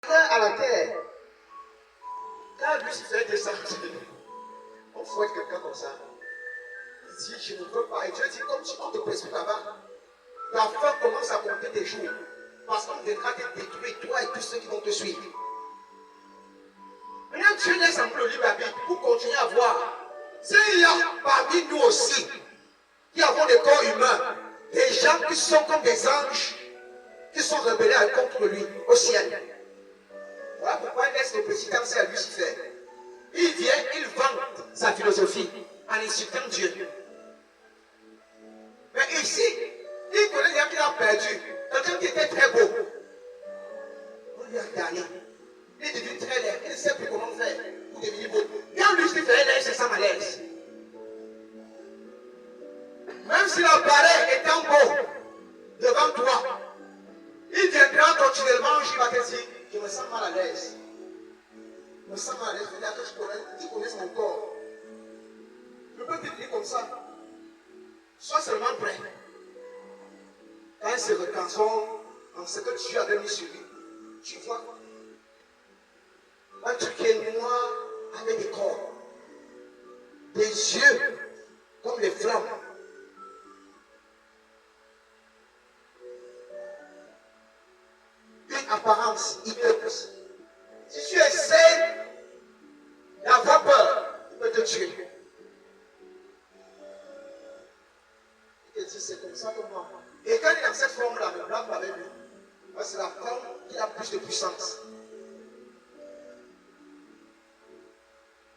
À la terre, quand Lucifer est descendu, on fouette quelqu'un comme ça. Il dit, je ne veux pas. Et Dieu dit, comme tu te précipites là-bas, ta fin commence à compter tes jours. Parce qu'on viendra te détruire, toi et tous ceux qui vont te suivre. Maintenant, Dieu laisse un peu le livre à la Bible pour continuer à voir. S'il y a parmi nous aussi, qui avons des corps humains, des gens qui sont comme des anges, qui sont rebellés contre lui au ciel. Voilà pourquoi il laisse le présidence à Lucifer. Il vient, il vante sa philosophie en insultant Dieu. Mais ici, il connaît quelqu'un qui a perdu, quelqu'un qui était très beau. On lui a gagné. Il est devenu très laid, il ne sait plus comment faire pour devenir beau. Quand Lucifer est laid, c'est ça malaise. Même s'il apparaît étant beau devant toi, il viendra continuellement, il va te dire, je me sens mal à l'aise. Je me sens mal à l'aise, regarde que tu connais mon corps. Je peux te dire comme ça. Sois seulement prêt. Quand il se retransforme en ce que Dieu avait mis sur lui, tu vois un truc qui est noir avec des corps, des yeux comme des flammes. Une apparence hideuse. Si tu essaies d'avoir peur, il peut te tuer. Il te dit, c'est comme ça que moi. Et quand il est dans cette forme-là, le blanc avec lui, c'est la forme qui a plus de puissance.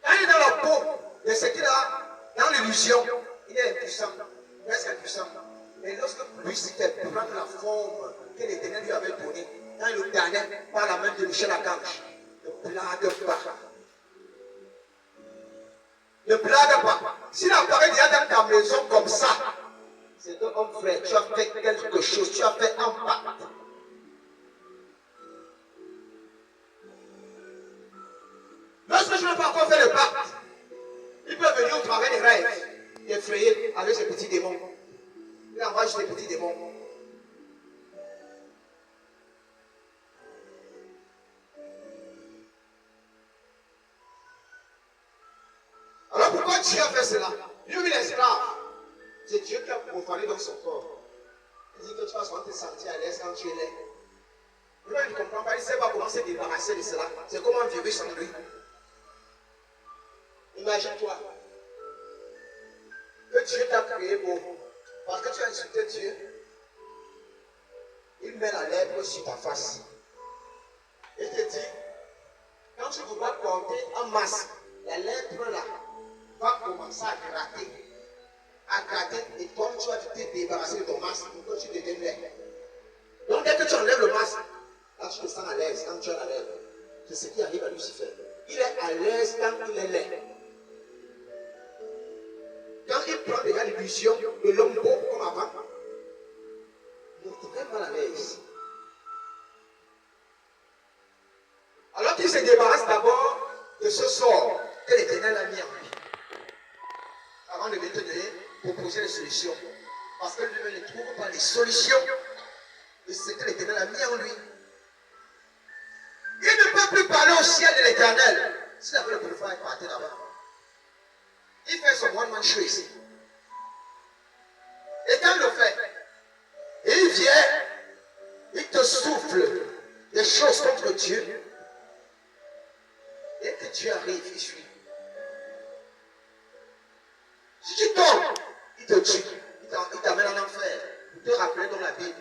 Quand il est dans la peau de ce qu'il a, dans l'illusion, il est impuissant, presque impuissant. Mais lorsque Lucifer prend la forme que l'Éternel lui avait donnée, quand il le damnait par la main de Michel Archange, ne blague pas. Ne blague pas. S'il apparaît déjà dans ta maison comme ça, c'est que, homme frère, tu as fait quelque chose, tu as fait un pacte. Lorsque je n'ai pas encore fait le pacte, il peut venir au travers des rêves, effrayer avec ses petits démons. Il envoie juste des petits démons. Alors pourquoi Dieu a fait cela? Lui, l'esclave, c'est Dieu qui a profané dans son corps. Il dit que tu vas souvent te sentir à l'aise quand tu es laid. Lui, il ne comprend pas, il ne sait pas comment se débarrasser de cela. C'est comme un virus en lui. Imagine-toi que Dieu t'a créé beau. Parce que tu as insulté Dieu, il met la lèpre sur ta face. Il te dit, quand tu voudras porter un masque, la lèpre là va commencer à gratter, et toi tu vas te débarrasser de ton masque pour que tu deviennes laid. Donc dès que tu enlèves le masque, là tu te sens à l'aise quand tu as la lèpre. C'est ce qui arrive à Lucifer. Il est à l'aise quand il est laid. Quand il prend déjà l'illusion de l'homme beau comme avant, il est très mal à l'aise. Alors qu'il se débarrasse d'abord de ce sort que l'Éternel a mis en lui. Avant de venir te donner, proposer des solutions. Parce que lui ne trouve pas les solutions de ce que l'Éternel a mis en lui. Il ne peut plus parler au ciel de l'Éternel. S'il avait le pouvoir, il partait là-bas. Il fait son one-man show ici. Et quand il le fait, il vient, il te souffle des choses contre Dieu. Dès que Dieu arrive, il suit. Si tu tombes, il te tue. Il t'amène en enfer. Il te rappelle dans la Bible.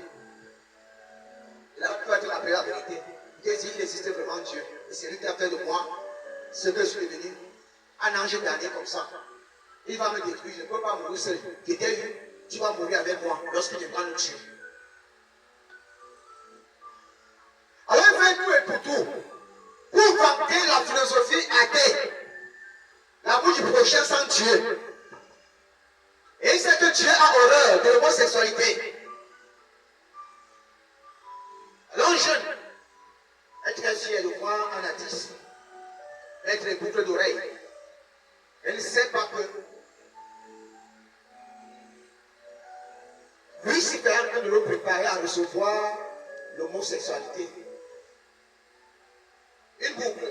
Et là, tu vas te rappeler la vérité. Il te dit, il existe vraiment Dieu. Et c'est lui qui a fait de moi ce que je suis devenu. Un ange damné comme ça. Il va me détruire, je ne peux pas mourir seul. J'étais eu, tu vas mourir avec moi lorsque tu vas nous tuer. Alors il fait tout et pour tout. Pour vanter la philosophie athée. L'amour du prochain sans Dieu. Et il sait que Dieu a horreur de l'homosexualité. Alors un jeune, être fier de croire en athis, être les boucles d'oreilles. Elle ne sait pas que Lucifer est en train de le préparer à recevoir l'homosexualité. Et il ne peut plus parler au ciel de l'Éternel. S'il avait le pouvoir, il partait là-bas. Il fait son one-man show ici. Mais quand il le fait, il vient, il te souffle des choses contre Dieu. Dès que tu arrives, il te tue. Une boucle.